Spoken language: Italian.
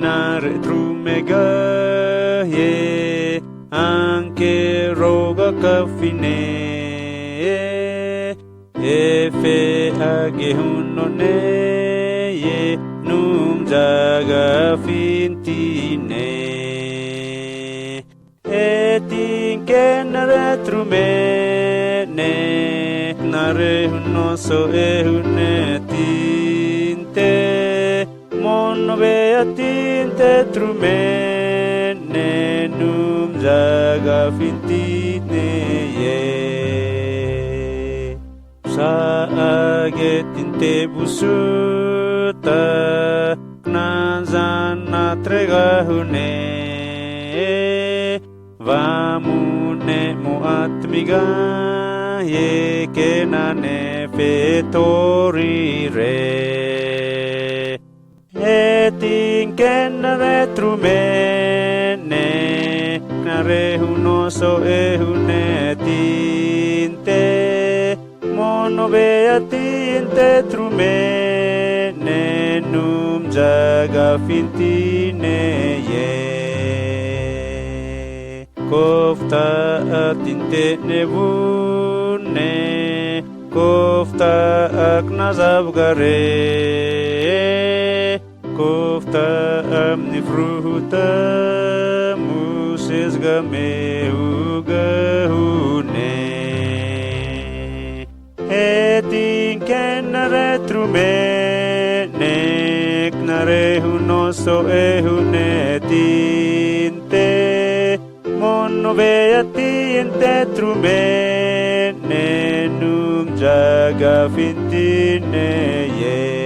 nare trumega ye anche roga kafine efe agehunone ye num jaga fintine etin kenare trumene nare hunno so ehune tinte mon beatinte trumene num jaga fintine ye saage tinte busuta nazana trega hune vamune muatmiga ye kenane fetori re etin kenare trumene nare huno so ehune tinte mono beatinte trumene num jaga fintine ye kofta atinte nebune kofta aknazab gare kofta amni fruta muses game ugahune etin kenare trumene knare huno so ehune tinte mono beatinte trumene num jaga fintine ye